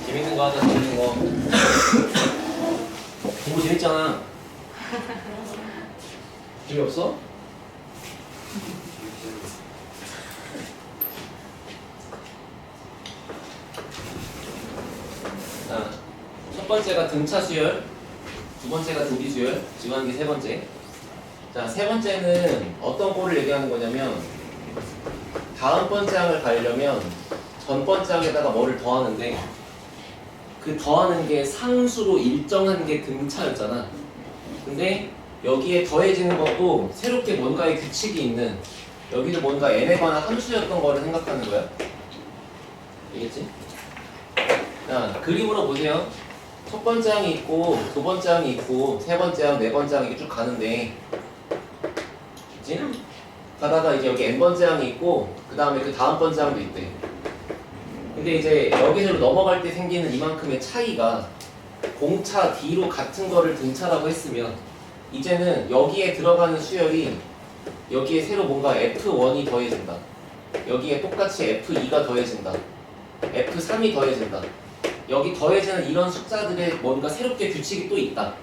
재밌는 거 하자, 재밌는 거. 공부 재밌잖아. 재미없어? 자, 첫 번째가 등차 수열, 두 번째가 조기 수열, 지금 하는 게 세 번째. 자, 세 번째는 어떤 꼴을 얘기하는 거냐면 다음 번째 항을 가려면 전 번째 항에다가 뭐를 더하는데 그 더하는 게 상수로 일정한 게 등차였잖아. 근데 여기에 더해지는 것도 새롭게 뭔가의 규칙이 있는, 여기도 뭔가 n에 관한 함수였던 거를 생각하는 거야. 알겠지? 자, 그림으로 보세요. 첫 번째 항이 있고 두 번째 항이 있고 세 번째 항, 네 번째 항 이렇게 쭉 가는데, 그치? 가다가 이제 여기 n번째 항이 있고 그 다음에 그 다음 번째 항도 있대. 근데 이제 여기서 넘어갈 때 생기는 이만큼의 차이가 공차 D로 같은 거를 등차라고 했으면 이제는 여기에 들어가는 수열이 여기에 새로 뭔가 F1이 더해진다. 여기에 똑같이 F2가 더해진다. F3이 더해진다. 여기 더해지는 이런 숫자들의 뭔가 새롭게 규칙이 또 있다.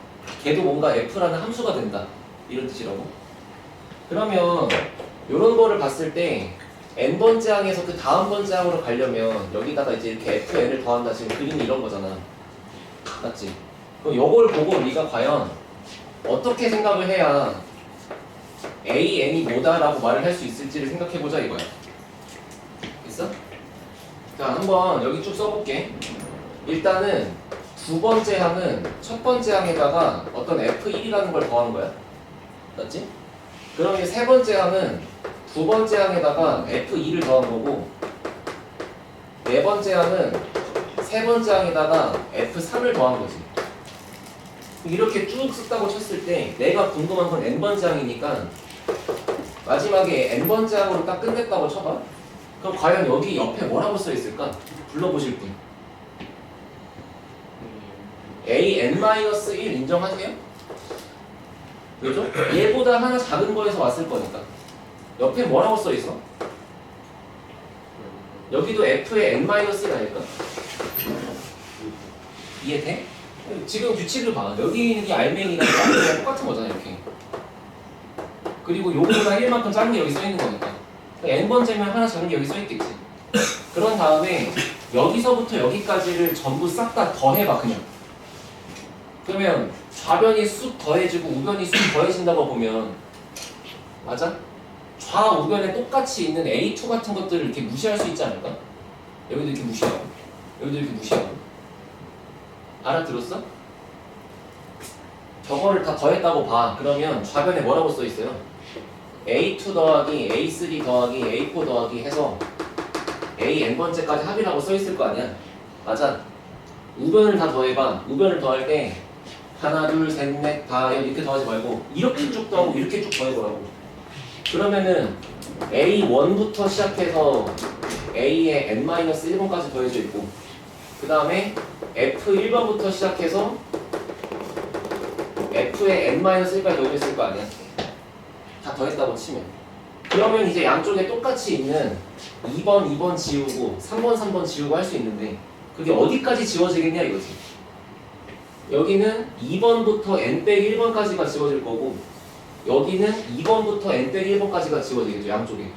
걔도 뭔가 F라는 함수가 된다. 이런 뜻이라고. 그러면 이런 거를 봤을 때 n번째 항에서 그 다음 번째 항으로 가려면 여기다가 이제 이렇게 fn을 더한다. 지금 그림이 이런 거잖아. 맞지? 그럼 요걸 보고 네가 과연 어떻게 생각을 해야 an이 뭐다라고 말을 할 수 있을지를 생각해보자 이거야. 됐어? 자, 한번 여기 쭉 써볼게. 일단은 두 번째 항은 첫 번째 항에다가 어떤 f1이라는 걸 더한 거야. 맞지? 그러면 세 번째 항은 두 번째 항에다가 F2를 더한 거고, 네 번째 항은 세 번째 항에다가 F3을 더한 거지. 이렇게 쭉 썼다고 쳤을 때 내가 궁금한 건 n번째 항이니까 마지막에 n번째 항으로 딱 끝냈다고 쳐봐. 그럼 과연 여기 옆에 뭐라고 써 있을까? 불러보실 분. an-1 인정하세요? 왜죠? 얘보다 하나 작은 거에서 왔을 거니까. 옆에 뭐라고 써 있어? 여기도 f의 n-1 아닐까? 이해돼? 지금 규칙을 봐. 여기 있는 게 알맹이랑 알맹이랑 똑같은 거잖아, 이렇게. 그리고 요거보다 1만큼 작은 게 여기 써 있는 거니까. n번째면 하나 작은 게 여기 써 있겠지. 그런 다음에 여기서부터 여기까지를 전부 싹 다 더해봐, 그냥. 그러면 좌변이 쑥 더해지고 우변이 쑥 더해진다고 보면, 맞아? 좌우변에 똑같이 있는 A2 같은 것들을 이렇게 무시할 수 있지 않을까? 여기도 이렇게 무시하고 여기도 이렇게 무시하고. 알아들었어? 저거를 다 더했다고 봐. 그러면 좌변에 뭐라고 써 있어요? A2 더하기 A3 더하기 A4 더하기 해서 AN번째까지 합이라고 써 있을 거 아니야? 맞아? 우변을 다 더해봐. 우변을 더할 때 하나 둘 셋 넷 다 이렇게 더하지 말고 이렇게 쭉 더하고 이렇게 쭉 더해보라고. 그러면은 A1부터 시작해서 A의 n-1번까지 더해져 있고, 그 다음에 F1번부터 시작해서 F의 n-1까지 더해져 있을 거 아니야? 다 더했다고 치면. 그러면 이제 양쪽에 똑같이 있는 2번, 2번 지우고 3번, 3번 지우고 할 수 있는데 그게 어디까지 지워지겠냐 이거지. 여기는 2번부터 n-1번까지가 지워질 거고, 여기는 2번부터 n-1번까지가 지워지겠죠, 양쪽에.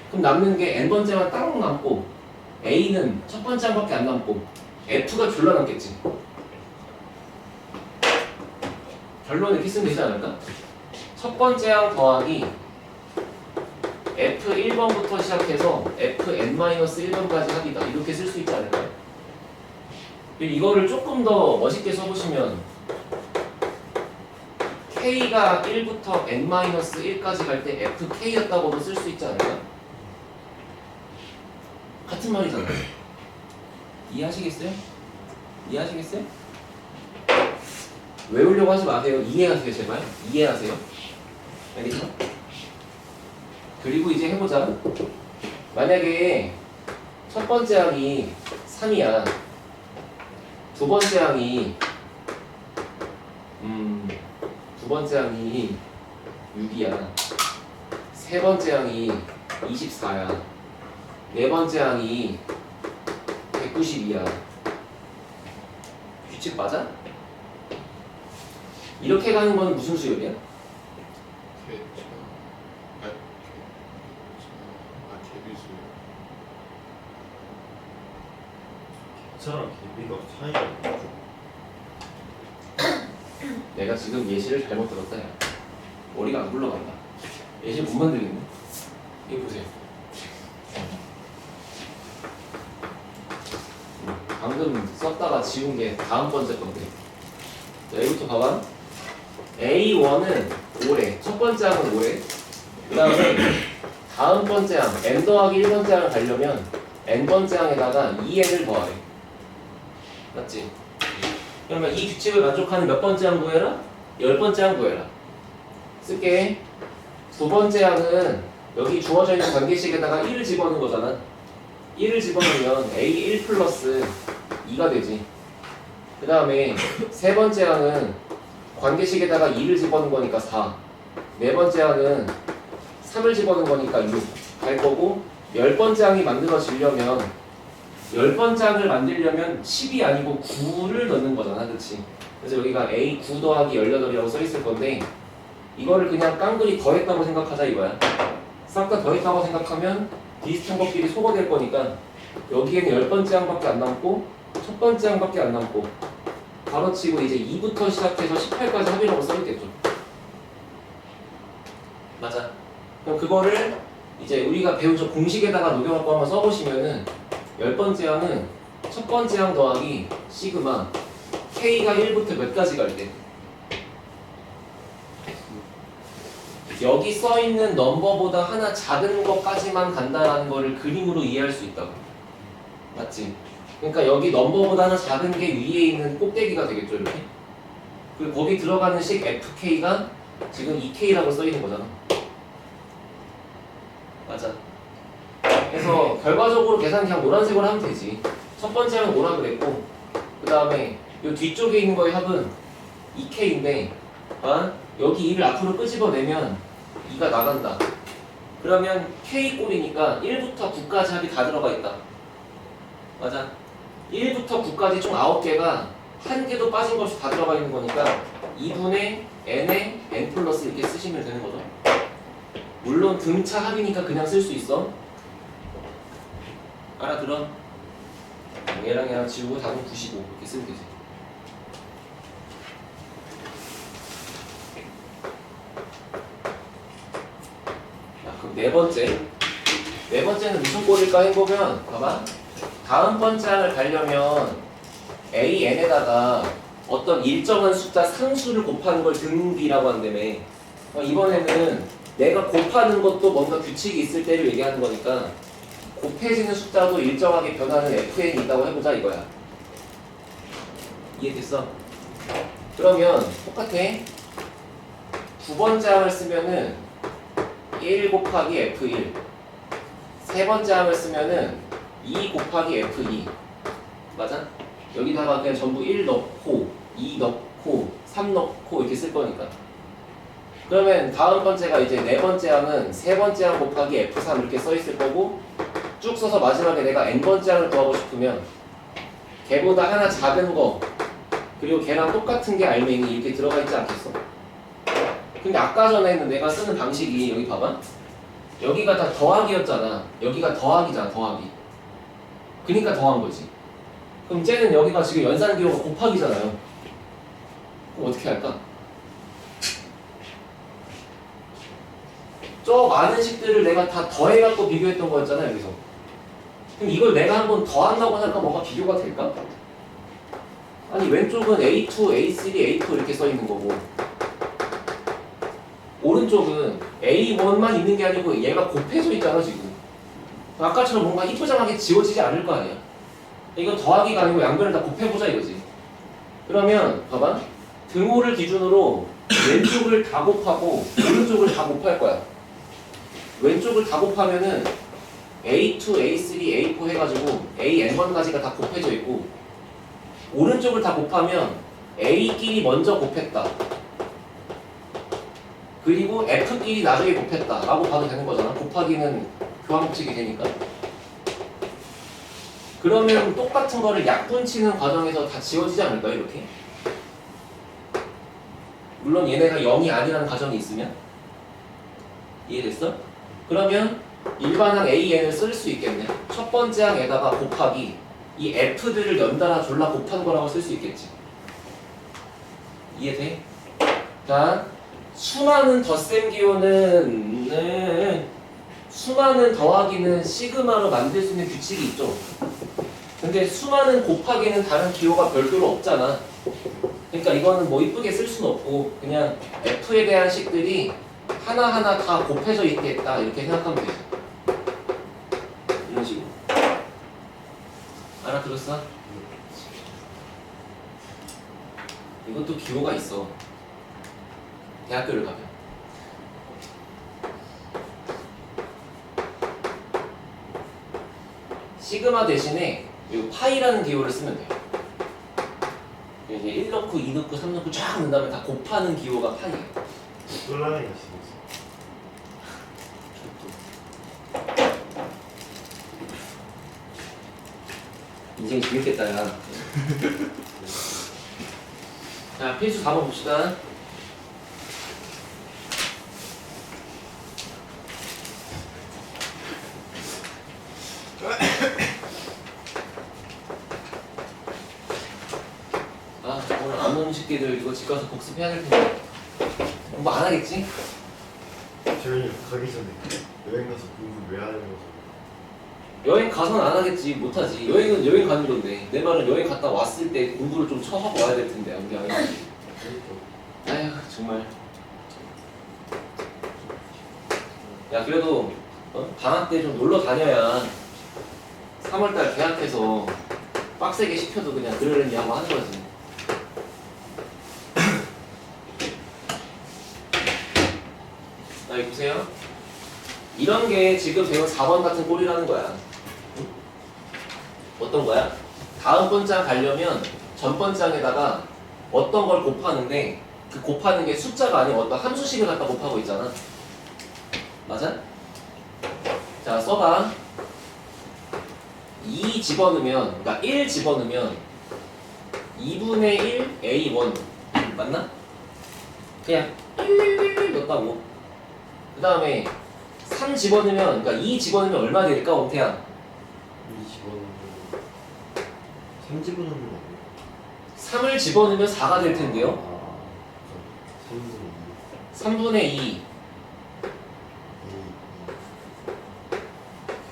그럼 남는 게 n번째만 딱 남고 A는 첫 번째 항밖에 안 남고 F가 졸라 남겠지. 결론 이렇게 쓰면 되지 않을까? 첫 번째 항 더하기 F1번부터 시작해서 Fn-1번까지 합이다. 이렇게 쓸 수 있지 않을까요? 이거를 조금 더 멋있게 써보시면 K가 1부터 n-1까지 갈 때 FK였다고도 쓸 수 있지 않을까? 같은 말이잖아요. 이해하시겠어요? 이해하시겠어요? 외우려고 하지 마세요. 이해하세요, 제발. 이해하세요. 알겠죠? 그리고 이제 해보자. 만약에 첫 번째 항이 3이야. 두 번째 항이 두 번째 항이 6이야. 세 번째 항이 24야. 네 번째 항이 192야. 규칙 맞아? 이렇게 가는 건 무슨 수열이야? 개차랑 개비가 차이가 있죠. 내가 지금 예시를 잘못 들었다. 야. 머리가 안 굴러간다. 예시 못 만들겠네. 이거 보세요. 방금 썼다가 지운 게 다음 번째 건데. 자, 여기부터 봐봐. A1은 5래. 첫 번째 항은 5래. 그 다음에 다음 번째 항, n 더하기 1번째 항을 가려면 n번째 항에다가 2n을 더하래. 맞지? 그러면 이 규칙을 만족하는 몇 번째 항 구해라? 10번째 항 구해라. 쓸게. 두 번째 항은 여기 주어져 있는 관계식에다가 1을 집어넣는 거잖아. 1을 집어넣으면 A1 플러스 2가 되지. 그 다음에 세 번째 항은 관계식에다가 2를 집어넣는 거니까 4. 네 번째 항은 3을 집어넣는 거니까 6 갈 거고, 10번째 항이 만들어지려면 10번째 항을 만들려면 10이 아니고 9를 넣는 거잖아. 그치? 그래서 여기가 A9 더하기 18이라고 써 있을 건데, 이거를 그냥 깡그리 더했다고 생각하자 이거야. 싹 다 더했다고 생각하면 비슷한 것끼리 소거될 거니까 여기에는 10번째 항밖에 안 남고 첫 번째 항밖에 안 남고 가로치고 이제 2부터 시작해서 18까지 합이라고 써있겠죠. 맞아. 그럼 그거를 이제 우리가 배운 저 공식에다가 녹여갖고 한번 써보시면은 10번째 항은 첫 번째 항 더하기 시그마 K가 1부터 몇 가지 갈 때 여기 써있는 넘버보다 하나 작은 것까지만 간다라는 거를 그림으로 이해할 수 있다고. 맞지? 그러니까 여기 넘버보다 하나 작은 게 위에 있는 꼭대기가 되겠죠, 이렇게. 그리고 거기 들어가는 식 FK가 지금 2K라고 써있는 거잖아. 맞아. 그래서 결과적으로 계산 그냥 노란색으로 하면 되지. 첫 번째는 5라 그랬고, 그 다음에 이 뒤쪽에 있는 거의 합은 2K인데, 여기 2를 앞으로 끄집어내면 2가 나간다. 그러면 K 꼴이니까 1부터 9까지 합이 다 들어가 있다. 맞아. 1부터 9까지 총 9개가 한 개도 빠진 것 없이 다 들어가 있는 거니까 2분의 n에 n 플러스 이렇게 쓰시면 되는 거죠. 물론 등차 합이니까 그냥 쓸 수 있어. 알아들어? 얘랑 얘랑 지우고 답은 95 이렇게 쓰면 되지. 그럼 네 번째는 무슨 꼴일까 해보면 봐봐. 다음 번째 항을 가려면 AN에다가 어떤 일정한 숫자 상수를 곱하는 걸 등비라고 한다며. 이번에는 내가 곱하는 것도 뭔가 규칙이 있을 때를 얘기하는 거니까 곱해지는 숫자도 일정하게 변하는 FN이 있다고 해보자 이거야. 이해됐어? 그러면 똑같아. 두 번째 항을 쓰면은 1 곱하기 F1, 세 번째 항을 쓰면은 2 곱하기 F2. 맞아? 여기다가 그냥 전부 1 넣고 2 넣고 3 넣고 이렇게 쓸 거니까. 그러면 다음 번째가 이제 네 번째 항은 세 번째 항 곱하기 F3 이렇게 써 있을 거고, 쭉 써서 마지막에 내가 n번째 항을 구하고 싶으면 걔보다 하나 작은 거 그리고 걔랑 똑같은 게 알맹이 이렇게 들어가 있지 않겠어? 근데 아까 전에는 내가 쓰는 방식이 여기 봐봐. 여기가 다 더하기였잖아. 여기가 더하기잖아. 더하기. 그러니까 더한 거지. 그럼 쟤는 여기가 지금 연산기호가 곱하기잖아요. 그럼 어떻게 할까? 저 많은 식들을 내가 다 더해갖고 비교했던 거였잖아 여기서. 그럼 이걸 내가 한번 더한다고 하니까 뭐가 비교가 될까? 아니 왼쪽은 A2, A3, A4 이렇게 써있는 거고 오른쪽은 A1만 있는 게 아니고 얘가 곱해져 있잖아 지금. 아까처럼 뭔가 이쁘장하게 지워지지 않을 거 아니야. 이건 더하기가 아니고 양변을 다 곱해보자 이거지. 그러면 봐봐. 등호를 기준으로 왼쪽을 다 곱하고 오른쪽을 다 곱할 거야. 왼쪽을 다 곱하면은 A2, A3, A4 해가지고 AN1까지가 다 곱해져 있고, 오른쪽을 다 곱하면 A끼리 먼저 곱했다. 그리고 F끼리 나중에 곱했다 라고 봐도 되는 거잖아. 곱하기는 교환법칙이 되니까. 그러면 똑같은 거를 약분 치는 과정에서 다 지워지지 않을까요? 이렇게? 물론 얘네가 0이 아니라는 가정이 있으면 이해됐어? 그러면 일반항 AN을 쓸 수 있겠네. 첫 번째 항에다가 곱하기 이 F들을 연달아 졸라 곱한 거라고 쓸 수 있겠지. 이해돼? 자, 수많은 덧셈 기호는 수많은 더하기는 시그마로 만들 수 있는 규칙이 있죠. 근데 수많은 곱하기는 다른 기호가 별도로 없잖아. 그러니까 이거는 뭐 이쁘게 쓸 수는 없고 그냥 F에 대한 식들이 하나하나 다 곱해져 있겠다 이렇게 생각하면 되죠. 이런 식으로. 알아들었어? 이것도 기호가 있어. 대학교를 가면. 시그마 대신에 이 파이라는 기호를 쓰면 돼요. 이제 1 넣고 2 넣고 3 넣고 쫙 넣은 다음에 다 곱하는 기호가 파이예요. 쫄라내가 있어. 인생 재밌겠다 야. 자, 필수 4번 봅시다. 아, 오늘 안 오는 새끼들 이거 집 가서 복습해야 될 텐데. 공부 안 하겠지? 저희 가기 전에 여행 가서 공부 왜 하는 거죠? 여행 가서는 안 하겠지. 못 하지. 여행은 여행 가는 건데. 내 말은 여행 갔다 왔을 때 공부를 좀 쳐하고 와야 될 텐데. 우리 안 하지. 아휴, 정말. 야, 그래도 방학 때 좀 놀러 다녀야 3월달 계약해서 빡세게 시켜도 그냥 그러려니 하고 하는 거지. 자, 여기 보세요. 이런 게 지금 배운 4번 같은 꼴이라는 거야. 응? 어떤 거야? 다음 번장 가려면 전 번장에다가 어떤 걸 곱하는데 그 곱하는 게 숫자가 아니고 어떤 함수식을 갖다 곱하고 있잖아. 맞아? 자, 써봐. 2 집어넣으면, 그러니까 1 집어넣으면 2분의 1 A1 맞나? 그냥 1 넣었다고. 그 다음에 3 집어넣으면, 그러니까 2 집어넣으면 얼마 될까, 옹태야? 3집어넣는 거 아니에요? 3을 집어넣으면 4가 될 텐데요. 아, 3분의 2.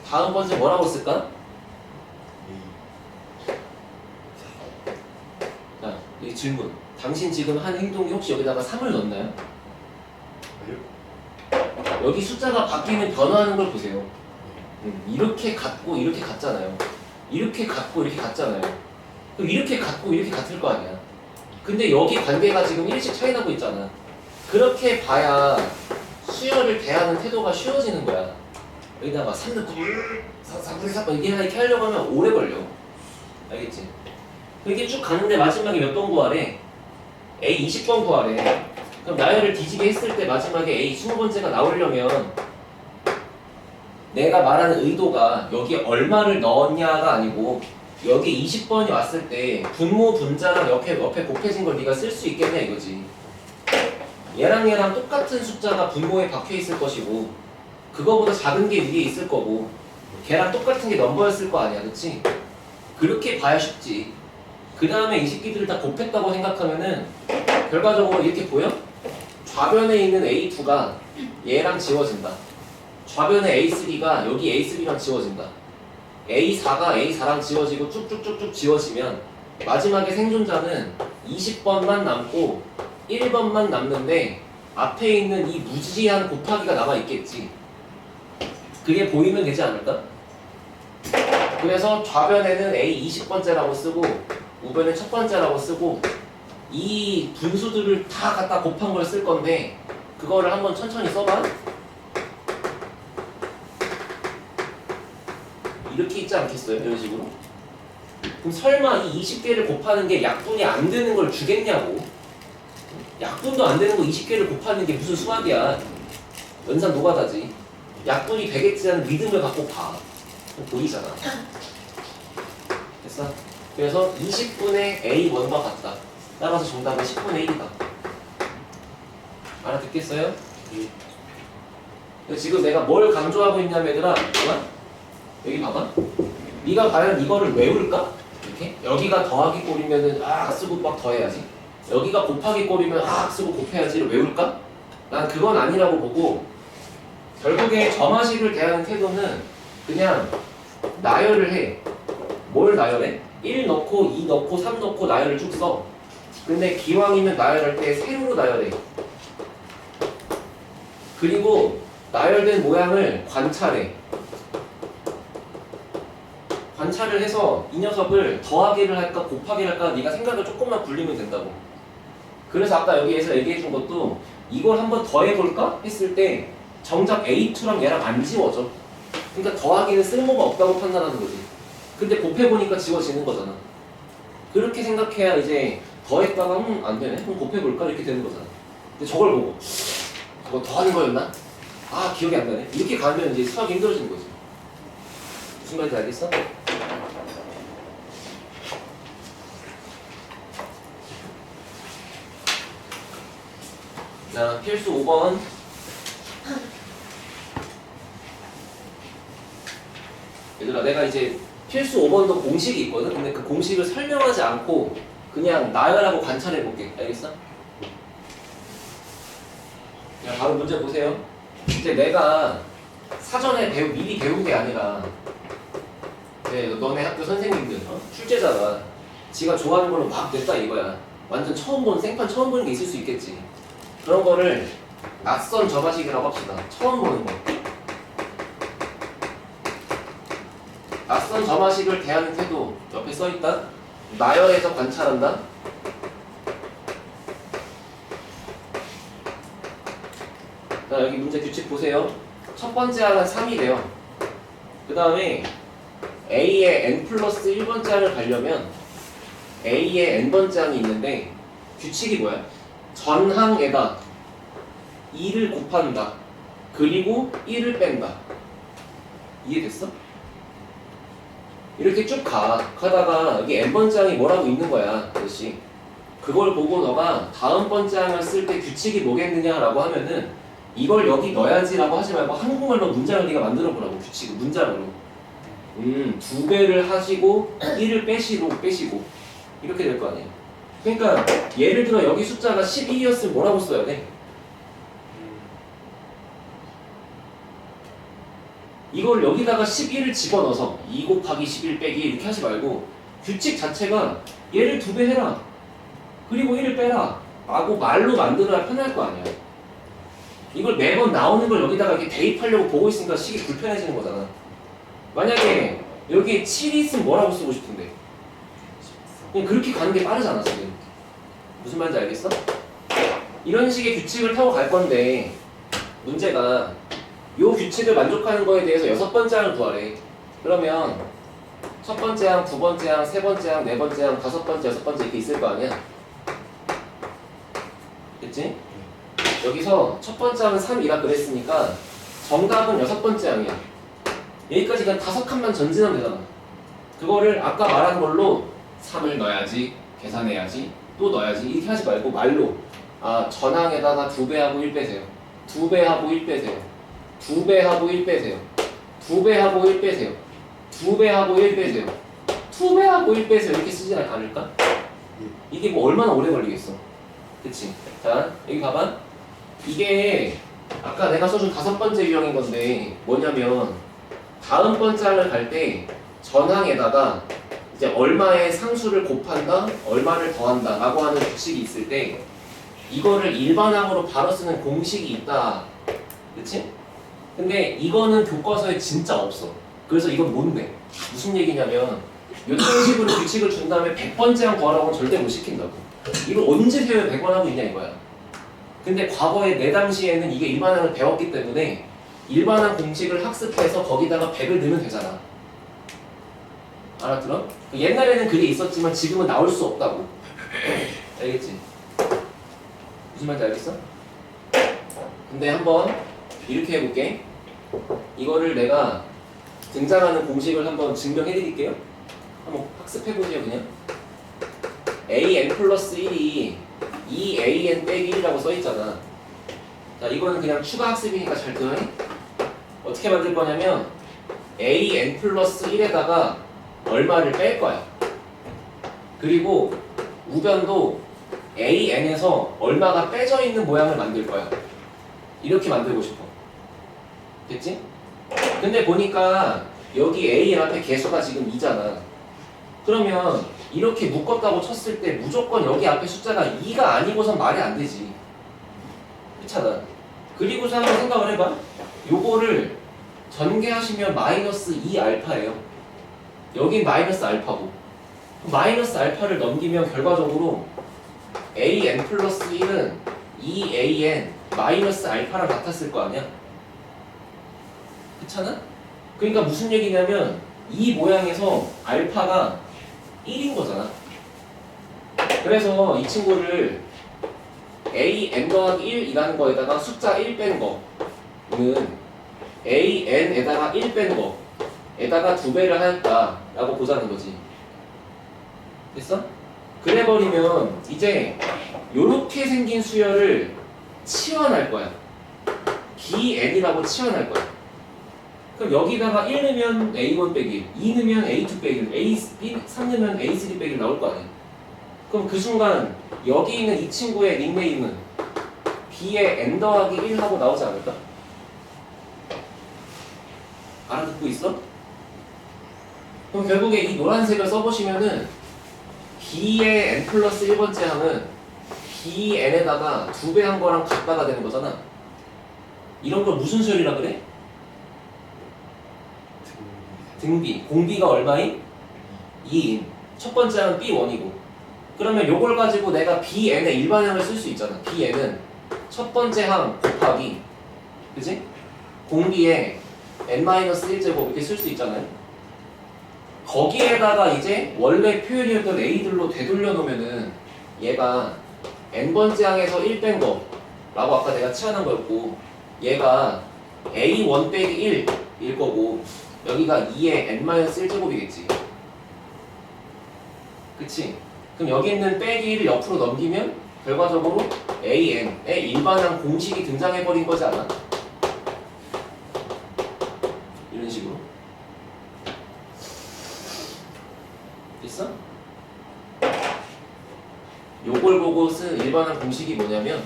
다음 번째 뭐라고 쓸까? 자, 여기 질문. 당신 지금 한 행동이 혹시 여기다가 3을 넣었나요? 아니요? 여기 숫자가 바뀌는 변화하는 걸 보세요. 이렇게 같고 이렇게 같잖아요. 이렇게 같고 이렇게 같잖아요. 그럼 이렇게 같고 이렇게 같을 거 아니야. 근데 여기 관계가 지금 일씩 차이 나고 있잖아. 그렇게 봐야 수열을 대하는 태도가 쉬워지는 거야. 여기다가 3 넣고 3분의 3 이렇게 하려고 하면 오래 걸려. 알겠지? 이렇게 쭉 가는데 마지막에 몇 번 구하래? A 20번 구하래. 그럼 나열을 뒤지게 했을 때 마지막에 A 20번째가 나오려면 내가 말하는 의도가 여기에 얼마를 넣었냐가 아니고 여기 20번이 왔을 때 분모 분자랑 옆에 곱해진 걸 네가 쓸 수 있겠냐 이거지. 얘랑 똑같은 숫자가 분모에 박혀 있을 것이고 그거보다 작은 게 위에 있을 거고 걔랑 똑같은 게 넘버였을 거 아니야, 그치? 그렇게 봐야 쉽지. 그 다음에 이 새끼들을 다 곱했다고 생각하면은 결과적으로 이렇게 보여? 좌변에 있는 A2가 얘랑 지워진다. 좌변에 A3가 여기 A3랑 지워진다. A4가 A4랑 지워지고 쭉쭉쭉쭉 지워지면 마지막에 생존자는 20번만 남고 1번만 남는데 앞에 있는 이 무지한 곱하기가 남아있겠지. 그게 보이면 되지 않을까? 그래서 좌변에는 A 20번째라고 쓰고 우변에 첫 번째라고 쓰고 이 분수들을 다 갖다 곱한 걸 쓸 건데 그거를 한번 천천히 써봐. 이렇게 있지 않겠어요? 이런 식으로? 그럼 설마 이 20개를 곱하는 게 약분이 안 되는 걸 주겠냐고? 약분도 안 되는 거 20개를 곱하는 게 무슨 수학이야? 연산 노가다지. 약분이 되겠지 하는 믿음을 갖고 봐. 보이잖아. 됐어? 그래서 20분의 A1과 같다. 따라서 정답은 10분의 1이다. 알아듣겠어요? 지금 내가 뭘 강조하고 있냐면 얘들아, 봐봐. 여기 봐봐. 네가 과연 이거를 외울까? 이렇게? 여기가 더하기 꼴이면은 쓰고 막 더해야지. 여기가 곱하기 꼴이면 쓰고 곱해야지를 외울까? 난 그건 아니라고 보고, 결국에 점화식을 대하는 태도는 그냥 나열을 해. 뭘 나열해? 1 넣고 2 넣고 3 넣고 나열을 쭉 써. 근데 기왕이면 나열할 때 세로로 나열해. 그리고 나열된 모양을 관찰해. 관찰을 해서 이 녀석을 더하기를 할까 곱하기를 할까 네가 생각을 조금만 굴리면 된다고. 그래서 아까 여기에서 얘기해 준 것도 이걸 한번 더해볼까? 했을 때 정작 A2랑 얘랑 안 지워져. 그러니까 더하기는 쓸모가 없다고 판단하는 거지. 근데 곱해보니까 지워지는 거잖아. 그렇게 생각해야 이제 더했다가 안 되네? 그럼 곱해볼까? 이렇게 되는 거잖아. 근데 저걸 보고 저거 더하는 거였나? 기억이 안 나네. 이렇게 가면 이제 수학이 힘들어지는 거지. 무슨 말인지 알겠어? 자, 필수 5번. 얘들아, 내가 이제 필수 5번도 공식이 있거든? 근데 그 공식을 설명하지 않고 그냥 나열하고 관찰해볼게. 알겠어? 자, 바로 문제 보세요. 이제 내가 사전에 미리 배운 게 아니라 너네 학교 선생님들, 출제자가 지가 좋아하는 걸로 막 냈다 이거야. 완전 생판 처음 보는 게 있을 수 있겠지. 그런 거를 낯선 점화식이라고 합시다. 처음 보는 거. 낯선 점화식을 대하는 태도 옆에 써있다. 나열해서 관찰한다. 자, 여기 문제 규칙 보세요. 첫 번째 항은 3이 돼요. 그 다음에 A의 n 플러스 1번째 항을 가려면 A의 n번째 항이 있는데 규칙이 뭐야? 전항에다 2를 곱한다. 그리고 1을 뺀다. 이해됐어? 이렇게 쭉 가다가 여기 n번째 항이 뭐라고 있는 거야, 아저씨. 그걸 보고 너가 다음 번째 항을 쓸 때 규칙이 뭐겠느냐라고 하면은 이걸 여기 넣어야지라고 하지 말고 한국말로 문장을 네가 만들어 보라고. 규칙을 문장으로. 2배를 하시고 1을 빼시고 이렇게 될 거 아니야. 그러니까 예를 들어 여기 숫자가 12였으면 뭐라고 써야 돼? 이걸 여기다가 11을 집어넣어서 2 곱하기 11 빼기 이렇게 하지 말고 규칙 자체가 얘를 2배 해라. 그리고 1을 빼라. 라고 말로 만들어야 편할 거 아니야. 이걸 매번 나오는 걸 여기다가 이렇게 대입하려고 보고 있으니까 식이 불편해지는 거잖아. 만약에 여기에 7이 있으면 뭐라고 쓰고 싶은데? 그냥 그렇게 가는 게 빠르잖아 지금. 무슨 말인지 알겠어? 이런 식의 규칙을 타고 갈 건데 문제가 요 규칙을 만족하는 거에 대해서 6번째 항을 구하래. 그러면 첫 번째 항, 두 번째 항, 세 번째 항, 네 번째 항, 다섯 번째, 여섯 번째 이렇게 있을 거 아니야? 됐지? 여기서 첫 번째 항은 3이라 그랬으니까 정답은 여섯 번째 항이야. 여기까지 그냥 5칸만 전진하면 되잖아. 그거를 아까 말한 걸로 3을 넣어야지, 계산해야지, 또 넣어야지 이렇게 하지 말고 말로 전항에다가 2배하고 1 빼세요. 2배하고 1 빼세요. 2배하고 1 빼세요. 2배하고 1 빼세요. 2배하고 1 빼세요. 2배하고 1 빼세요. 이렇게 쓰지 않을까? 이게 뭐 얼마나 오래 걸리겠어. 그치? 자, 여기 봐봐. 이게 아까 내가 써준 5번째 유형인 건데 뭐냐면 다음 번째 항을 갈 때 전항에다가 이제 얼마의 상수를 곱한다, 얼마를 더한다 라고 하는 규칙이 있을 때 이거를 일반항으로 바로 쓰는 공식이 있다. 그치? 근데 이거는 교과서에 진짜 없어. 그래서 이건 뭔데? 무슨 얘기냐면 요런 식으로 규칙을 준 다음에 100번째 항 구하라고는 절대 못 시킨다고. 이걸 언제 세워야 100번 하고 있냐 이거야. 근데 과거에 내 당시에는 이게 일반항을 배웠기 때문에 일반항 공식을 학습해서 거기다가 100을 넣으면 되잖아. 알아들어? 옛날에는 그게 있었지만 지금은 나올 수 없다고. 알겠지? 무슨 말인지 알겠어? 근데 한번 이렇게 해볼게. 이거를 내가 등장하는 공식을 한번 증명해 드릴게요. 한번 학습해보세요. 그냥 an 플러스 1이 2an 빼기 1이라고 써있잖아. 자, 이거는 그냥 추가 학습이니까 잘 들어요. 어떻게 만들 거냐면 an 플러스 1에다가 얼마를 뺄 거야. 그리고 우변도 an에서 얼마가 빼져 있는 모양을 만들 거야. 이렇게 만들고 싶어. 됐지? 근데 보니까 여기 an 앞에 개수가 지금 2잖아. 그러면 이렇게 묶었다고 쳤을 때 무조건 여기 앞에 숫자가 2가 아니고선 말이 안 되지. 그렇잖아. 그리고서 한번 생각을 해봐. 요거를 전개하시면 마이너스 2알파예요. 여긴 마이너스 알파고. 마이너스 알파를 넘기면 결과적으로 an 플러스 1은 2an 마이너스 알파랑 같았을 거 아니야? 그렇잖아? 그러니까 무슨 얘기냐면 이 모양에서 알파가 1인 거잖아. 그래서 이 친구를 an 더하기 1이라는 거에다가 숫자 1 뺀 거는 an에다가 1 뺀 거에다가 2배를 하였다라고 보자는 거지. 됐어? 그래버리면 이제 요렇게 생긴 수열을 치환할 거야. bn이라고 치환할 거야. 그럼 여기다가 1 넣으면 a1 빼기 2 넣으면 a2 빼기 3 넣으면 a3 빼기 나올 거 아니야. 그럼 그 순간 여기 있는 이 친구의 닉네임은 b의 n 더하기 1 하고 나오지 않을까? 알아듣고 있어? 그럼 결국에 이 노란색을 써보시면은 b의 n 플러스 1번째 항은 bn에다가 2배 한 거랑 같다가 되는 거잖아. 이런 걸 무슨 수열이라 그래? 등비. 공비가 얼마인? 2인. 첫 번째 항은 b1이고. 그러면 요걸 가지고 내가 bn의 일반항을 쓸 수 있잖아. bn은 첫 번째 항 곱하기, 그치? 공비에 n-1제곱 이렇게 쓸 수 있잖아요. 거기에다가 이제 원래 표현이었던 a들로 되돌려 놓으면은 얘가 n번째 항에서 1 뺀 거라고 아까 내가 치환한 거였고, 얘가 a1 빼기 1일 거고, 여기가 2의 n-1제곱이겠지. 그치? 그럼 여기 있는 빼기 1을 옆으로 넘기면 결과적으로 an의 일반항 공식이 등장해버린 거지 않아? 이런 식으로. 됐어? 요걸 보고 쓴 일반항 공식이 뭐냐면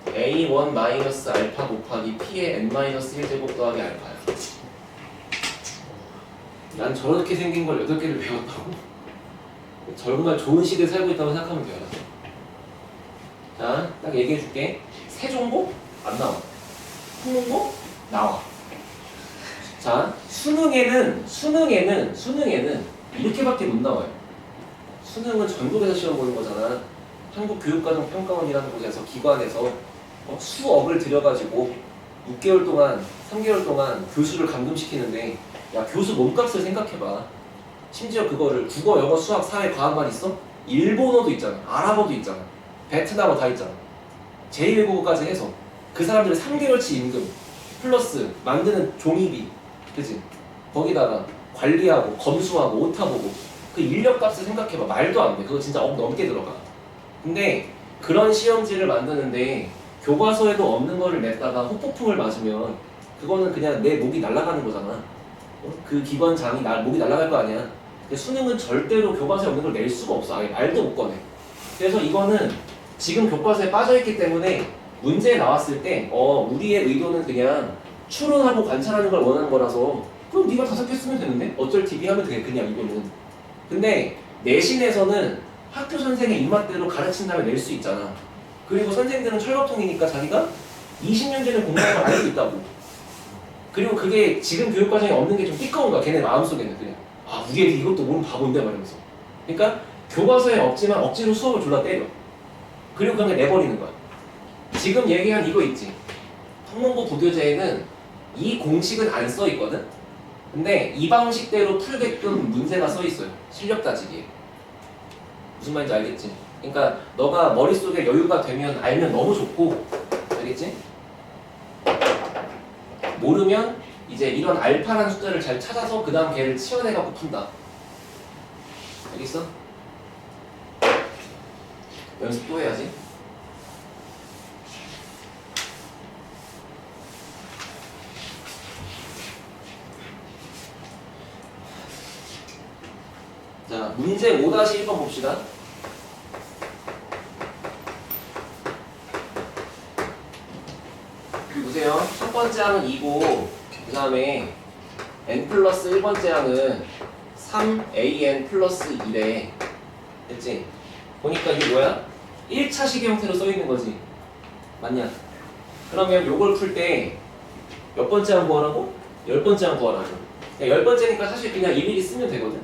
a1 마이너스 알파 곱하기 p의 n-1제곱 더하기 알파야. 난 저렇게 생긴 걸 8개를 배웠다고? 정말 좋은 시대에 살고 있다고 생각하면 돼요. 자, 딱 얘기해줄게. 세종고? 안 나와. 수능고? 나와. 자, 수능에는 이렇게밖에 못 나와요. 수능은 전국에서 시험 보는 거잖아. 한국교육과정평가원이라는 곳에서 기관에서 수억을 들여가지고 6개월 동안 3개월 동안 교수를 감금시키는데, 야, 교수 몸값을 생각해봐. 심지어 그거를 국어, 영어, 수학, 사회, 과학만 있어? 일본어도 있잖아. 아랍어도 있잖아. 베트남어 다 있잖아. 제2외국어까지 해서 그 사람들의 3개월치 임금 플러스 만드는 종이비, 그치? 거기다가 관리하고 검수하고 오타 보고 그 인력값을 생각해봐. 말도 안 돼. 그거 진짜 억 넘게 들어가. 근데 그런 시험지를 만드는데 교과서에도 없는 거를 냈다가 후폭풍을 맞으면 그거는 그냥 내 목이 날아가는 거잖아. 그 기관장이 목이 날아갈 거 아니야. 근데 수능은 절대로 교과서에 없는 걸 낼 수가 없어. 아예 말도 못 꺼내. 그래서 이거는 지금 교과서에 빠져있기 때문에 문제 나왔을 때 우리의 의도는 그냥 추론하고 관찰하는 걸 원하는 거라서 그럼 네가 5개 쓰면 되는데? 어쩔 TV 하면 돼, 그냥 이거는. 근데 내신에서는 학교 선생의 입맛대로 가르친 다음에 낼 수 있잖아. 그리고 선생들은 철밥통이니까 자기가 20년 전에 공부한 걸 알고 있다고. 그리고 그게 지금 교육과정에 없는 게 좀 띠꺼운 거야. 걔네 마음속에는 그냥 우리 애들이 이것도 모르면 바본데 말이면서. 그러니까 교과서에 없지만 억지로 수업을 졸라 때려. 그리고 그냥 내버리는 거야. 지금 얘기한 이거 있지. 통문고 보교재에는 이 공식은 안 써 있거든. 근데 이 방식대로 풀게끔 문제가 써 있어요. 실력 따지기에. 무슨 말인지 알겠지? 그러니까 너가 머릿속에 여유가 되면 알면 너무 좋고, 알겠지? 모르면 이제 이런 알파라는 숫자를 잘 찾아서 그 다음 걔를 치환해갖고 푼다. 알겠어? 연습 또 해야지. 자, 문제 5-1번 봅시다. 보세요. 첫 번째 항은 2고 그 다음에 n 플러스 1번째 항은 3an 플러스 2래. 됐지? 보니까 이게 뭐야? 1차식의 형태로 써있는 거지. 맞냐? 그러면 요걸 풀 때 몇 번째 항 구하라고? 10번째 항 구하라고. 10번째니까 사실 그냥 일일이 쓰면 되거든.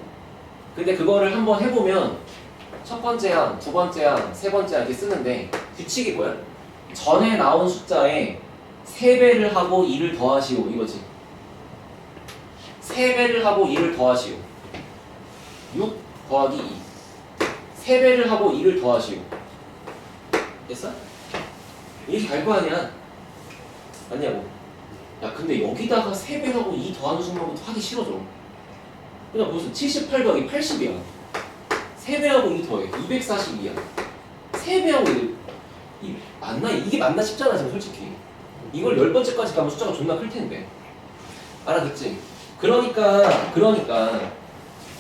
근데 그거를 한번 해보면 첫 번째 항, 두 번째 항, 세 번째 항 이렇게 쓰는데 규칙이 뭐야? 전에 나온 숫자에 3배를 하고 2를 더하시오 이거지. 3배를 하고 2를 더하시오. 6 더하기 2. 3배를 하고 2를 더하시오. 됐어? 이렇게 갈 거 아니야. 맞냐고. 야 근데 여기다가 3배하고 2 더하는 순간부터 하기 싫어져. 그냥 무슨 78 더하기 80이야. 3배하고 2 더해 242야. 3배하고 2 맞나? 이게 맞나 싶잖아 지금 솔직히. 이걸 10번째까지 가면 숫자가 존나 클 텐데. 알아듣지? 그러니까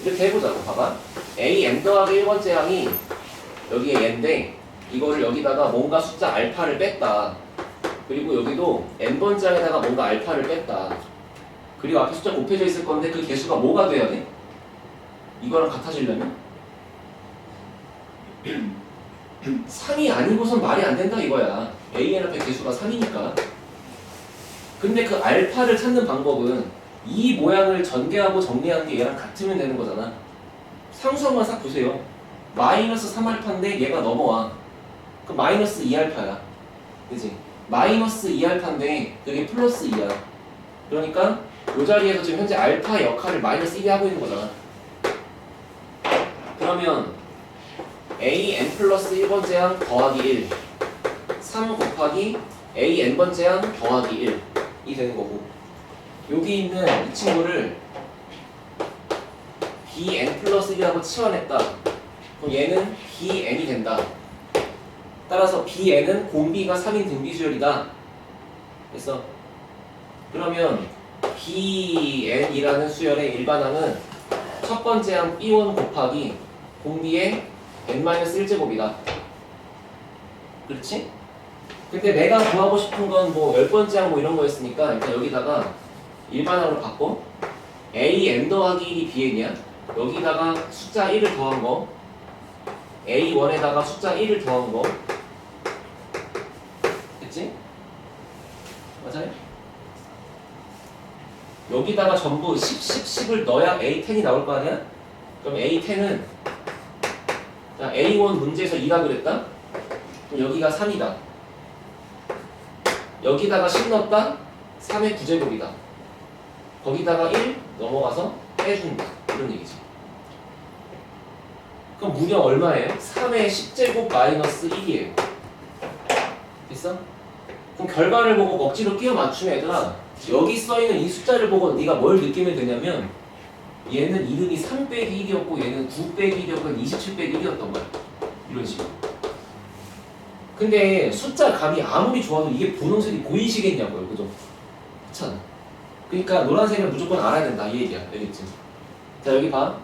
이렇게 해보자고. 봐봐. a n 더하기 1번째 항이 여기에 n인데 이거를 여기다가 뭔가 숫자 알파를 뺐다. 그리고 여기도 n번째 항에다가 뭔가 알파를 뺐다. 그리고 앞에 숫자 곱해져 있을 건데 그 개수가 뭐가 돼야 돼? 이거랑 같아지려면? 3이 아니고선 말이 안 된다 이거야. an 앞에 개수가 3이니까. 근데 그 알파를 찾는 방법은 이 모양을 전개하고 정리하는 게 얘랑 같으면 되는 거잖아. 상수항만 싹 보세요. 마이너스 3알파인데 얘가 넘어와. 그럼 마이너스 2알파야. 그지? 마이너스 2알파인데 그게 플러스 2야. 그러니까 이 자리에서 지금 현재 알파의 역할을 마이너스 1이 하고 있는 거잖아. 그러면 a n 플러스 1번째 항 더하기 1 3 곱하기 a n번째 항 더하기 1이 되는 거고, 여기 있는 이 친구를 b n 플러스 1이라고 치환했다. 그럼 얘는 b n이 된다. 따라서 b n은 공비가 3인 등비수열이다. 됐어? 그러면 b n이라는 수열의 일반항은 첫 번째 항 b1 곱하기 공비의 n-1제곱이다. 그렇지? 근데 내가 구하고 싶은 건 뭐 10번째 항 뭐 이런 거였으니까 일단 여기다가 일반항으로 바꿔. a n 더하기 1이 b n이야. 여기다가 숫자 1을 더한 거, a1에다가 숫자 1을 더한 거. 됐지? 맞아요? 여기다가 전부 10, 10을 넣어야 a10이 나올 거 아니야? 그럼 a10은 자, a1 문제에서 2라 그랬다? 그럼 여기가 3이다. 여기다가 10 넣었다? 3의 9제곱이다. 거기다가 1 넘어가서 빼준다. 이런 얘기지. 그럼 무려 얼마예요? 3의 10제곱 마이너스 1이에요. 됐어? 그럼 결과를 보고 억지로 끼워 맞추면 얘들아, 여기 써있는 이 숫자를 보고 네가 뭘 느끼면 되냐면 얘는 이름이 3 빼기 1이었고 얘는 9 빼기 1이었고 27 빼기 1이었던 거야. 이런 식으로. 근데 숫자 값이 아무리 좋아도 이게 분홍색이 보이시겠냐고요. 그죠? 그렇잖아. 그러니까 노란색은 무조건 알아야 된다 이 얘기야. 알겠지? 자 여기 봐.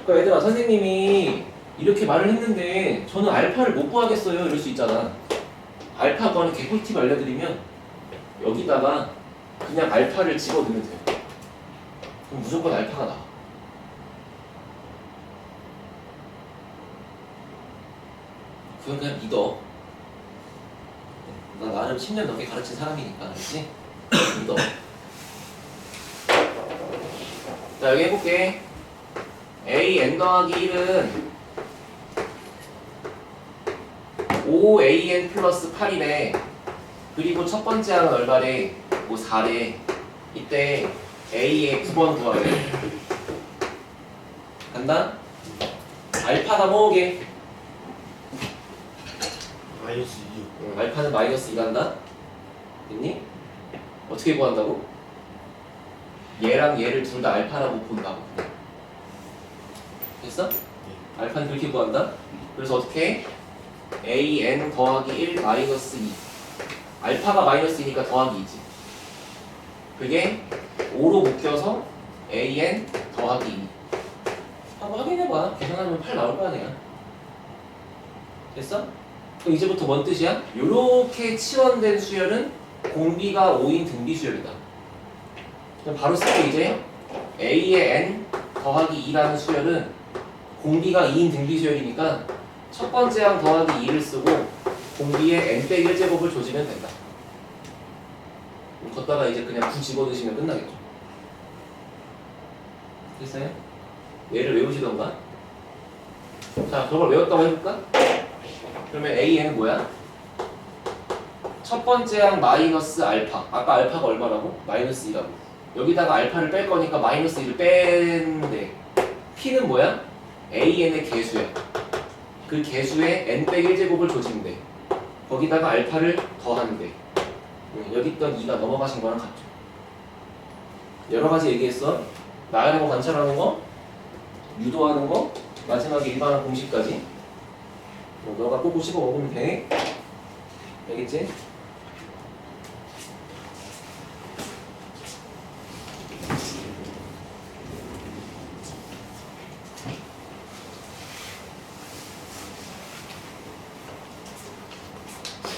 그러니까 얘들아, 선생님이 이렇게 말을 했는데 저는 알파를 못 구하겠어요 이럴 수 있잖아. 알파 구하는 개꿀팁 알려드리면 여기다가 그냥 알파를 집어넣으면 돼요. 그럼 무조건 알파가 나와. 그건 그냥 믿어. 나 나름 10년 넘게 가르친 사람이니까. 알지? 믿어. 자 여기 해볼게. a n 더하기 1은 5an 플러스 8이래. 그리고 첫 번째 항은 얼마래? 뭐 4래. 이때 a의 9번 구하래. 간다? 알파다 모으게. 마이너스 2. 알파는 마이너스 2 간다? 됐니? 어떻게 구한다고? 얘랑 얘를 둘 다 알파라고 본다고. 됐어? 알파는 그렇게 구한다. 그래서 어떻게 해? an 더하기 1 마이너스 2. 알파가 마이너스 2니까 더하기 2지. 그게 5로 묶여서 an 더하기 2. 한번 확인해봐. 계산하면 8 나올 거 아니야. 됐어? 그럼 이제부터 뭔 뜻이야? 요렇게 치환된 수열은 공비가 5인 등비 수열이다. 그럼 바로 쓸게 이제 a의 n 더하기 2라는 수열은 공비가 2인 등비 수열이니까 첫 번째 항 더하기 2를 쓰고 공비의 n 빼기 1제곱을 조지면 된다. 걷다가 이제 그냥 9 집어넣으시면 끝나겠죠. 됐어요? 얘를 외우시던가. 자, 저걸 외웠다고 해볼까? 그러면 AN은 뭐야? 첫 번째 항 마이너스 알파. 아까 알파가 얼마라고? 마이너스 2라고. 여기다가 알파를 뺄 거니까 마이너스 2를 뺀대. P는 뭐야? AN의 개수야. 그 개수에 n 빼기 1제곱을 조지면 돼. 거기다가 알파를 더하는데 여기 있던 2가 넘어가신 거랑 같죠. 여러 가지 얘기했어. 나열하고 관찰하는 거, 유도하는 거, 마지막에 일반한 공식까지. 너가 꼭꼭 씹어 먹으면 돼. 알겠지?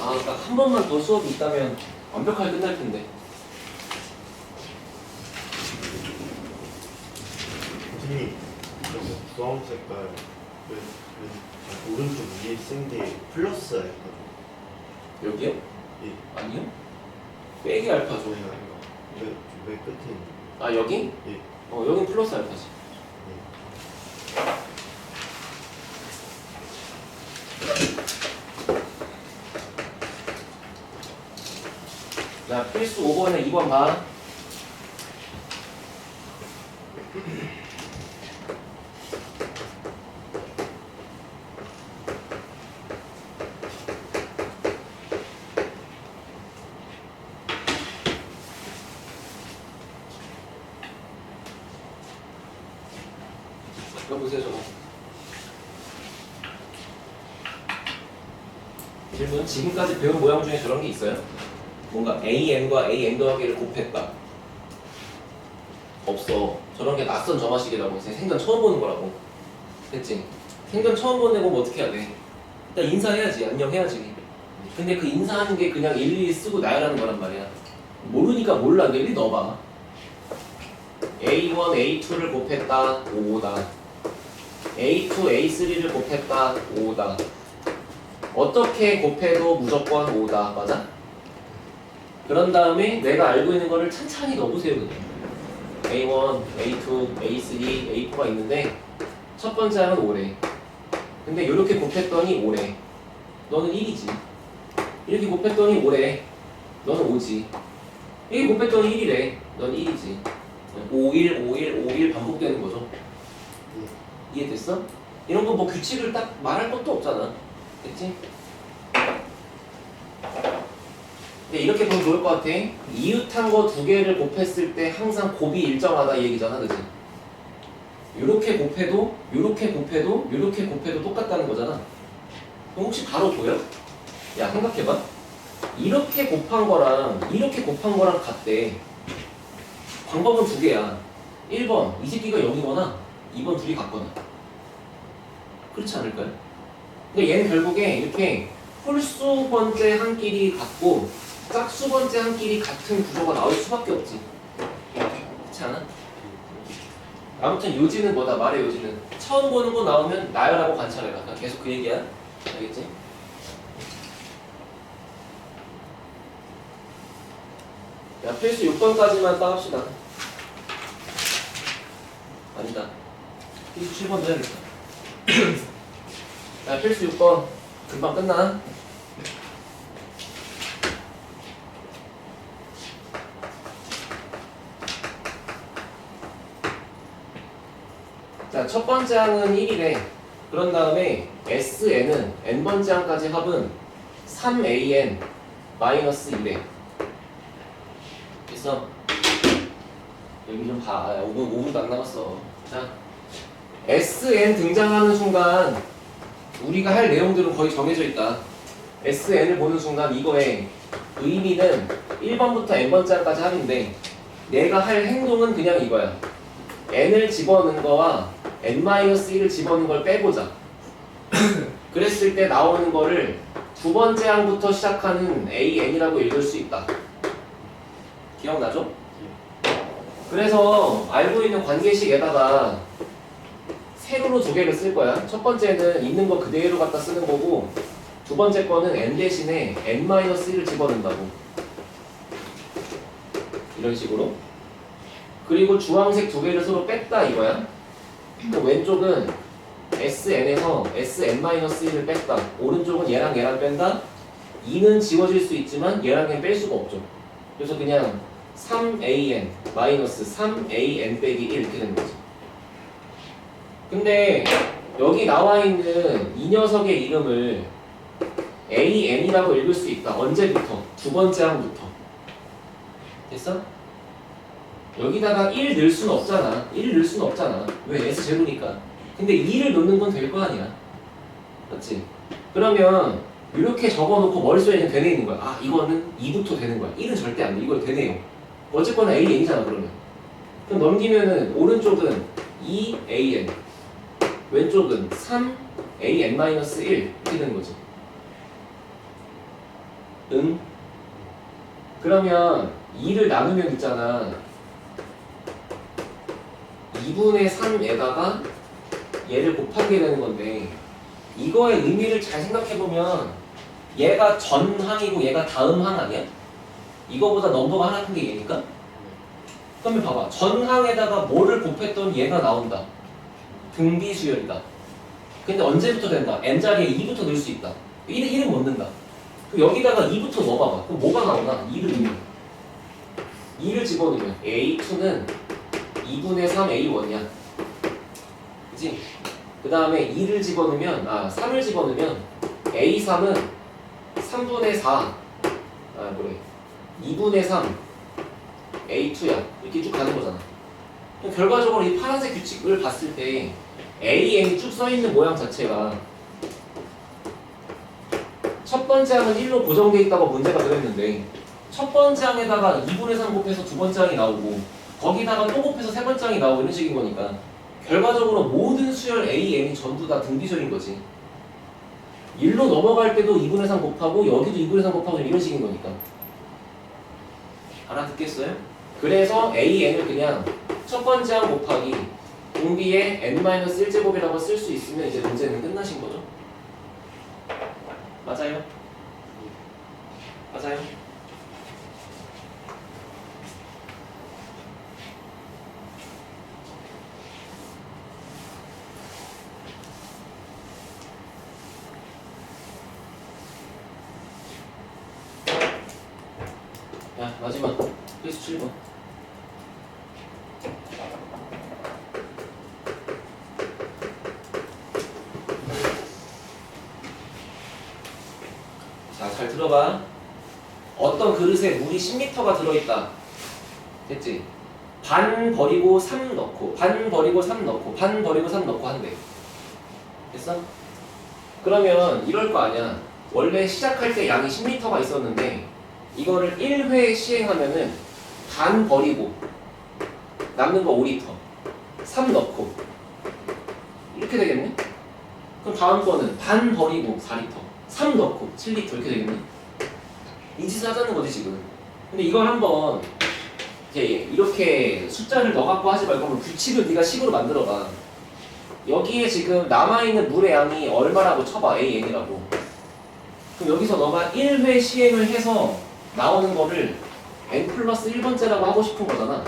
아, 딱 한 번만 더 수업이 있다면 완벽하게 끝날 텐데. 선생님, 그럼 주황 색깔 오른쪽 위에 쓴 게 플러스 알파죠? 여기요? 예. 아니요? 빼기 알파죠. 저희가 왜 끝에 있는? 아, 여기? 예. 여긴 플러스 알파지. 자, 필수 5번에 2번 봐. 이거 보세요, 저거. 질문, 지금까지 배운 모양 중에 저런 게 있어요? 뭔가 AN과 AN 더하기를 곱했다. 없어. 저런 게 낯선 점화식이라고. 생전 처음 보는 거라고. 됐지? 생전 처음 보는 거 뭐 어떻게 해야 돼? 일단 인사해야지. 안녕해야지. 근데 그 인사하는 게 그냥 일일이 쓰고 나열하는 거란 말이야. 모르니까 몰라. 일일이 넣어봐. A1, A2를 곱했다. 5다. A2, A3를 곱했다. 5다. 어떻게 곱해도 무조건 5다. 맞아? 그런 다음에 내가 알고 있는 거를 찬찬히 넣어보세요. 그냥. A1, A2, A3, A4가 있는데 첫 번째 항은 5래. 근데 이렇게 곱했더니 5래. 너는 1이지. 이렇게 곱했더니 5래. 너는 5지. 이렇게 곱했더니 1이래. 넌 1이지. 5, 1, 5, 1, 5, 1 반복되는 거죠. 이해됐어? 이런 거 뭐 규칙을 딱 말할 것도 없잖아. 됐지? 근데 이렇게 보면 좋을 것 같아. 이웃한 거 두 개를 곱했을 때 항상 곱이 일정하다 이 얘기잖아, 그치? 요렇게 곱해도, 요렇게 곱해도, 요렇게 곱해도 똑같다는 거잖아. 그럼 혹시 바로 보여? 야, 생각해봐. 이렇게 곱한 거랑 이렇게 곱한 거랑 같대. 방법은 두 개야. 1번, 이 새끼가 0이거나 2번 둘이 같거나. 그렇지 않을까요? 근데 얘는 결국에 이렇게 홀수 번째 한 끼리 같고 짝수 번째 한 끼리 같은 구조가 나올 수밖에 없지. 그렇지 않아? 아무튼 요지는 뭐다? 말의 요지는 처음 보는 거 나오면 나열하고 관찰해라. 그냥 계속 그 얘기야. 알겠지? 야, 필수 6번까지만 따합시다. 아니다. 필수 7번도 해야겠다. 야, 필수 6번 금방 끝나. 자, 첫 번째 항은 1이래. 그런 다음에 SN은 n번째 항까지 합은 3AN 마이너스 1래. 그래서 여기 좀 봐. 5분도 안 남았어. 자, Sn 등장하는 순간 우리가 할 내용들은 거의 정해져 있다. Sn을 보는 순간 이거의 의미는 1번부터 n번째까지 합인데 내가 할 행동은 그냥 이거야. n을 집어넣는 거와 n-1을 집어넣는 걸 빼보자. 그랬을 때 나오는 거를 두 번째 항부터 시작하는 an이라고 읽을 수 있다. 기억나죠? 그래서 알고 있는 관계식에다가 세로로 두 개를 쓸 거야. 첫 번째는 있는 거 그대로 갖다 쓰는 거고 두 번째 거는 n 대신에 n-1을 집어넣는다고. 이런 식으로. 그리고 주황색 두 개를 서로 뺐다 이거야. 또 왼쪽은 sn에서 sn-1을 뺐다. 오른쪽은 얘랑 뺀다. 2는 지워질 수 있지만 얘랑 얘 뺄 수가 없죠. 그래서 그냥 3an 마이너스 3an 빼기 1 이렇게 되는 거죠. 근데 여기 나와 있는 이 녀석의 이름을 an이라고 읽을 수 있다. 언제부터? 두 번째 항부터. 됐어? 여기다가 1 넣을 수는 없잖아. 1 넣을 수는 없잖아. 왜? S 제로니까. 근데 2를 넣는 건 될 거 아니야. 맞지? 그러면 이렇게 적어놓고 머릿속에 되뇌 있는 거야. 아, 이거는 2부터 되는 거야. 1은 절대 안 돼. 이걸 되뇌요. 어쨌거나 AN이잖아, 그러면. 그럼 넘기면은 오른쪽은 2AN, 왼쪽은 3AN-1 이렇게 되는 거지. 응? 그러면 2를 나누면 있잖아. 2분의 3에다가 얘를 곱하게 되는 건데 이거의 의미를 잘 생각해보면 얘가 전항이고 얘가 다음항 아니야? 이거보다 넘버가 하나 큰 게 얘니까? 그러면 봐봐. 전항에다가 뭐를 곱했던 얘가 나온다. 등비수열이다. 근데 언제부터 된다? n자리에 2부터 넣을 수 있다. 1은 못 넣는다. 그럼 여기다가 2부터 넣어봐봐. 그럼 뭐가 나오나? 2를 넣으면 2를 집어넣으면 A2는 2분의 3A1이야. 그치? 그 다음에 2를 집어넣으면 3을 집어넣으면 A3은 3분의 4 그래 2분의 3 A2야. 이렇게 쭉 가는 거잖아. 그럼 결과적으로 이 파란색 규칙을 봤을 때 AN이 쭉 써있는 모양 자체가 첫 번째 항은 1로 고정되어 있다고 문제가 그랬는데 첫 번째 항에다가 2분의 3 곱해서 두 번째 항이 나오고 거기다가 또 곱해서 세 번째 항이 나오고 이런 식인 거니까 결과적으로 모든 수열 AN이 전부 다 등비수열인 거지. 1로 넘어갈 때도 2분의 3 곱하고 여기도 2분의 3 곱하고 이런 식인 거니까. 알아듣겠어요? 그래서 AN을 그냥 첫 번째 항 곱하기 공비의 n-1제곱이라고 쓸 수 있으면 이제 문제는 끝나신 거죠. 맞아요? 맞아요? 야, 마지막 필수 7번. 자, 잘 들어봐. 어떤 그릇에 물이 10리터가 들어있다. 됐지? 반 버리고 3 넣고, 반 버리고 3 넣고, 반 버리고 3 넣고 한대. 됐어? 그러면 이럴 거 아니야. 원래 시작할 때 양이 10리터가 있었는데 이거를 1회 시행하면은 반 버리고 남는 거 5리터 3 넣고 이렇게 되겠네? 그럼 다음 거는 반 버리고 4리터 3 넣고 7리터 이렇게 되겠네? 이 짓을 하자는 거지 지금. 근데 이걸 한번 이렇게 숫자를 넣어갖고 하지 말고 한번 규칙을 네가 식으로 만들어봐. 여기에 지금 남아있는 물의 양이 얼마라고 쳐봐. AN이라고. 그럼 여기서 너가 1회 시행을 해서 나오는 거를 n 플러스 1번째라고 하고 싶은 거잖아.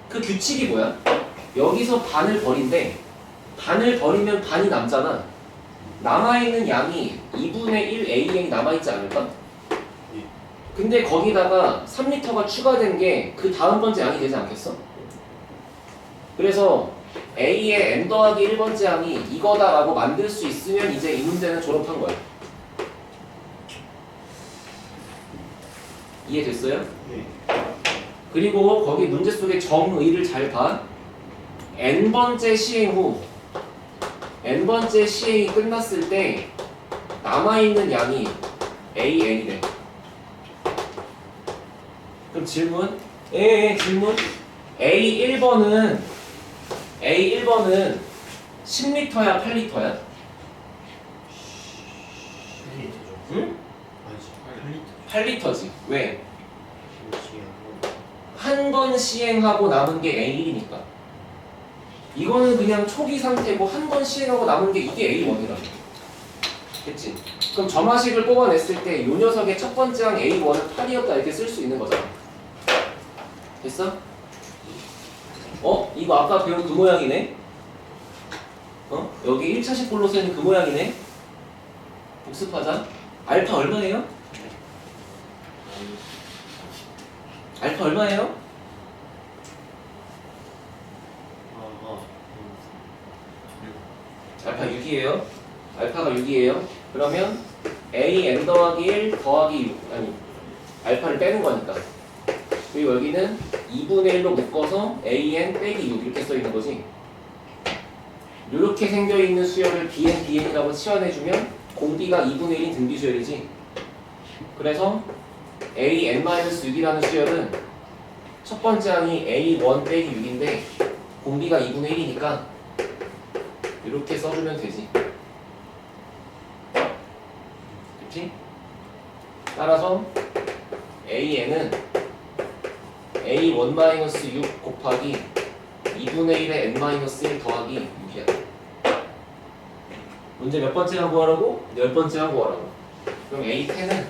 그 규칙이 뭐야? 여기서 반을 버린대. 반을 버리면 반이 남잖아. 남아있는 양이 2분의 1 AN이 남아있지 않을까? 근데 거기다가 3리터가 추가된 게 그 다음 번째 양이 되지 않겠어? 그래서 A의 n 더하기 1번째 항이 이거다라고 만들 수 있으면 이제 이 문제는 졸업한 거야. 이해됐어요? 네. 그리고 거기 문제 속에 정의를 잘 봐. n번째 시행 후 n번째 시행이 끝났을 때 남아있는 양이 AN이래. 그럼 질문? 질문? A1번은 10리터야 8리터야? 8리터죠. 응? 아니지. 8리터지. 왜? 10리터고. 한 번 시행하고 남은 게 A1이니까. 이거는 그냥 초기 상태고 한 번 시행하고 남은 게 이게 A1이라고. 됐지? 그럼 점화식을 뽑아냈을 때 이 녀석의 첫 번째 항 A1은 8이었다 이렇게 쓸 수 있는 거잖아. 됐어? 이거 아까 배운 그 모양이네? 여기 1차식 볼로 쓰는 그 모양이네? 복습하자. 알파 얼마예요? 알파 얼마예요? 알파 6이에요. 알파가 6이에요. 그러면 AN 더하기 1 더하기 6 아니 알파를 빼는 거니까. 그리고 여기는 2분의 1로 묶어서 AN 빼기 6 이렇게 써 있는 거지. 이렇게 생겨 있는 수열을 BN, BN이라고 치환해주면 공비가 2분의 1인 등비 수열이지. 그래서 AN-6이라는 수열은 첫 번째 항이 A1 빼기 6인데 공비가 2분의 1이니까 이렇게 써주면 되지. 그치? 따라서 AN은 A1-6 곱하기 2분의 1의 N-1 더하기 6이야. 문제 몇 번째 하고 하라고? 10번째 하고 하라고. 그럼 A10은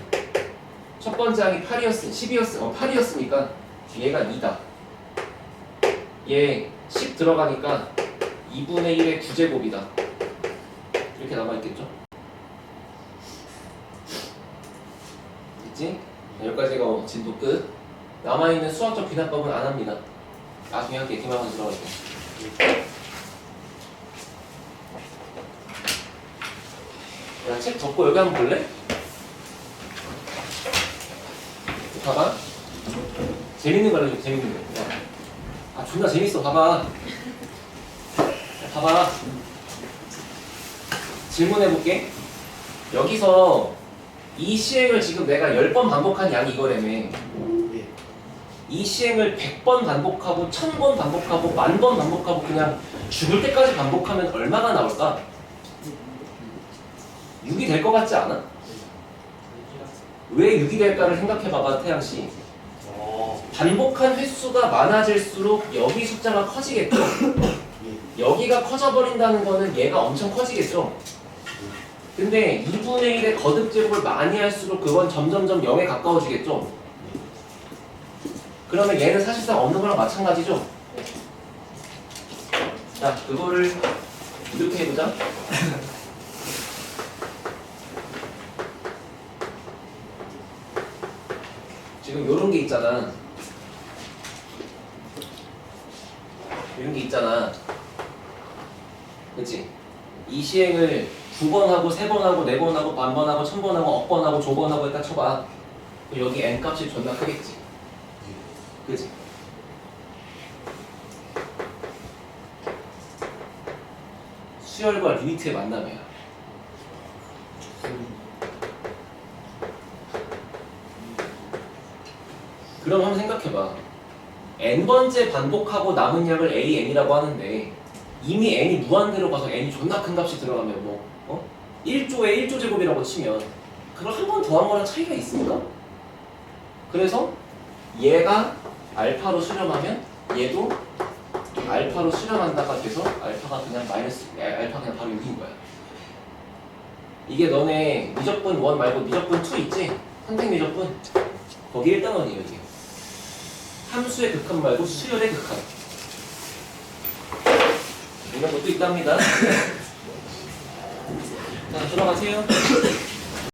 첫 번째 항이 10이었으니까 얘가 2다. 얘 10 들어가니까 2분의 1의 9제곱이다. 이렇게 남아있겠죠? 있지? 여기까지가 진도 끝. 남아있는 수학적 귀납법은 안 합니다. 나중에 할게. 기말만 들어갈게. 야, 책 덮고 여기 한번 볼래? 봐봐. 재밌는 거 알려줘. 재밌는 거. 아, 존나 재밌어. 봐봐. 봐봐. 질문해볼게. 여기서 이 시행을 지금 내가 10번 반복한 양이 이거라며. 예. 이 시행을 100번 반복하고 1000번 반복하고 10,000번 반복하고 그냥 죽을 때까지 반복하면 얼마가 나올까? 6이 될 것 같지 않아? 왜 6이 될까를 생각해봐봐, 태양씨. 반복한 횟수가 많아질수록 여기 숫자가 커지겠죠? 여기가 커져버린다는 거는 얘가 엄청 커지겠죠? 근데 2분의 1의 거듭 제곱을 많이 할수록 그건 점점점 0에 가까워지겠죠? 그러면 얘는 사실상 없는 거랑 마찬가지죠? 자, 그거를 이렇게 해보자. 지금 요런 게 있잖아. 이런 게 있잖아. 그치? 이 시행을 2번 하고 3번 하고 4번 하고 반번 하고 1000번 하고 억번 하고 조번 하고 했다 쳐봐. 여기 n 값이 존나 크겠지. 그치? 수열과 리미트의 만남이야. 그럼 한번 생각해봐. n번째 반복하고 남은 양을 AN이라고 하는데 이미 n이 무한대로 가서 n이 존나 큰 값이 들어가면 뭐 1조에 1조 제곱이라고 치면 그걸 한 번 더한 거랑 차이가 있습니까? 그래서 얘가 알파로 수렴하면 얘도 알파로 수렴한다가 돼서 알파가 그냥 알파 그냥 바로 6인 거야. 이게 너네 미적분 1 말고 미적분 2 있지? 선택 미적분 거기 1단원이에요 이게. 함수의 극한 말고 수열의 극한. 이런 것도 있답니다. 자, 들어가세요.